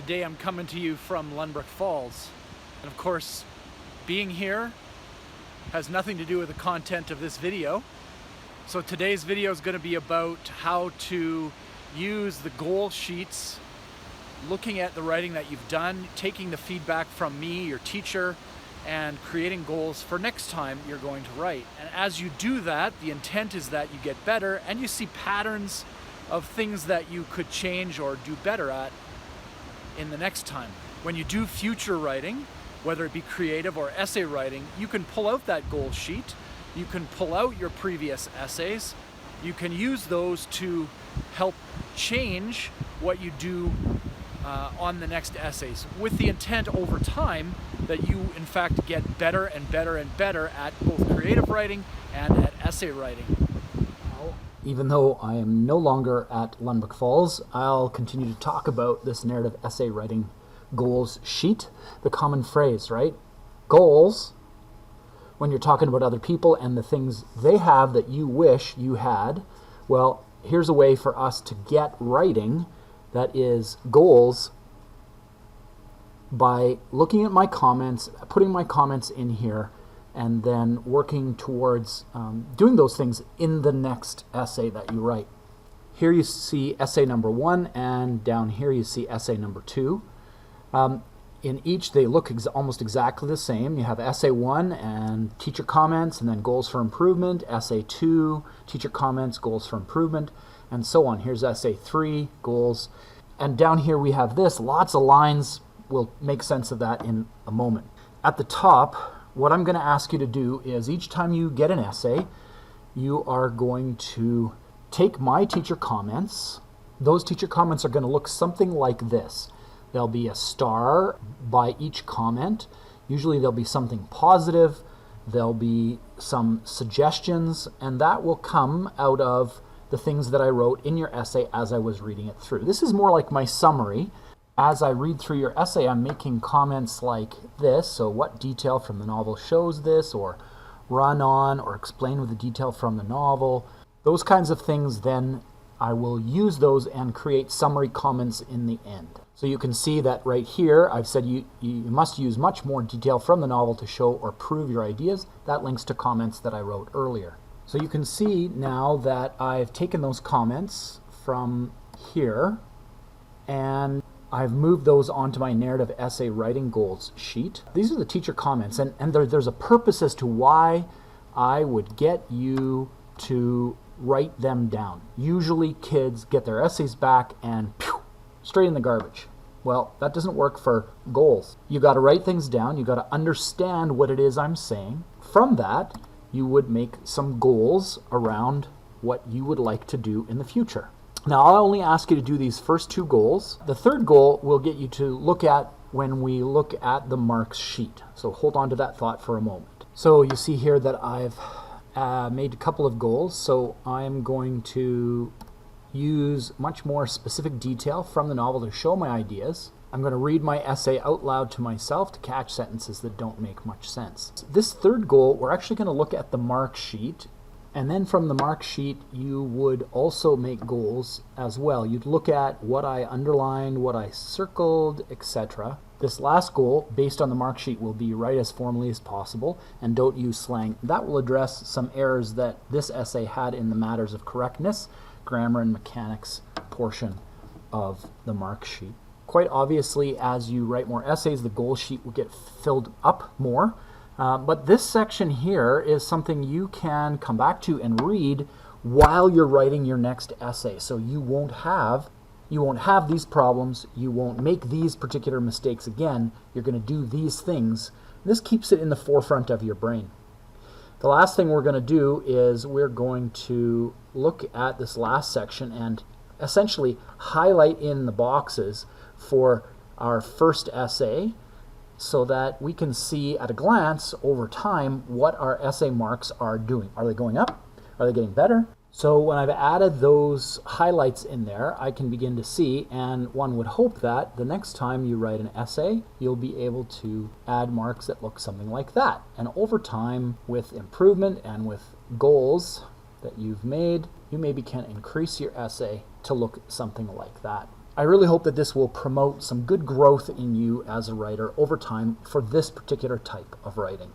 Today I'm coming to you from Lynbrook Falls. And of course, being here has nothing to do with the content of this video. So today's video is going to be about how to use the goal sheets, looking at the writing that you've done, taking the feedback from me, your teacher, and creating goals for next time you're going to write. And as you do that, the intent is that you get better and you see patterns of things that you could change or do better at in the next time. When you do future writing, whether it be creative or essay writing, you can pull out that goal sheet, you can pull out your previous essays, you can use those to help change what you do on the next essays, with the intent over time that you in fact get better and better and better at both creative writing and at essay writing. Even though I am no longer at Lynbrook Falls, I'll continue to talk about this narrative essay writing goals sheet. The common phrase, right? Goals, when you're talking about other people and the things they have that you wish you had, well, here's a way for us to get writing that is goals by looking at my comments, putting my comments in here, and then working towards doing those things in the next essay that you write. Here you see essay number 1, and down here you see essay number 2. In each they look almost exactly the same. You have essay 1 and teacher comments, and then goals for improvement, essay 2, teacher comments, goals for improvement, and so on. Here's essay 3, goals. And down here we have this, lots of lines. We'll make sense of that in a moment. At the top, what I'm going to ask you to do is each time you get an essay, you are going to take my teacher comments. Those teacher comments are going to look something like this. There'll be a star by each comment. Usually there'll be something positive. There'll be some suggestions, and that will come out of the things that I wrote in your essay as I was reading it through. This is more like my summary. As I read through your essay, I'm making comments like this. So what detail from the novel shows this, or run on, or explain with the detail from the novel. Those kinds of things, then I will use those and create summary comments in the end. So you can see that right here, I've said you must use much more detail from the novel to show or prove your ideas. That links to comments that I wrote earlier. So you can see now that I've taken those comments from here and I've moved those onto my narrative essay writing goals sheet. These are the teacher comments, and there's a purpose as to why I would get you to write them down. Usually kids get their essays back and straight in the garbage. Well, that doesn't work for goals. You got to write things down. You got to understand what it is I'm saying. From that, you would make some goals around what you would like to do in the future. Now, I'll only ask you to do these first 2 goals. The third goal will get you to look at when we look at the marks sheet. So hold on to that thought for a moment. So you see here that I've made a couple of goals. So I'm going to use much more specific detail from the novel to show my ideas. I'm going to read my essay out loud to myself to catch sentences that don't make much sense. This third goal, we're actually going to look at the mark sheet. And then from the mark sheet, you would also make goals as well. You'd look at what I underlined, what I circled, etc. This last goal, based on the mark sheet, will be write as formally as possible and don't use slang. That will address some errors that this essay had in the matters of correctness, grammar, and mechanics portion of the mark sheet. Quite obviously, as you write more essays, the goal sheet will get filled up more. But this section here is something you can come back to and read while you're writing your next essay. So you won't have these problems. You won't make these particular mistakes again. You're going to do these things. This keeps it in the forefront of your brain. The last thing we're going to do is we're going to look at this last section and essentially highlight in the boxes for our first essay, so that we can see at a glance over time what our essay marks are doing. Are they going up? Are they getting better? So when I've added those highlights in there, I can begin to see, and one would hope that the next time you write an essay, you'll be able to add marks that look something like that. And over time, with improvement and with goals that you've made, you maybe can increase your essay to look something like that. I really hope that this will promote some good growth in you as a writer over time for this particular type of writing.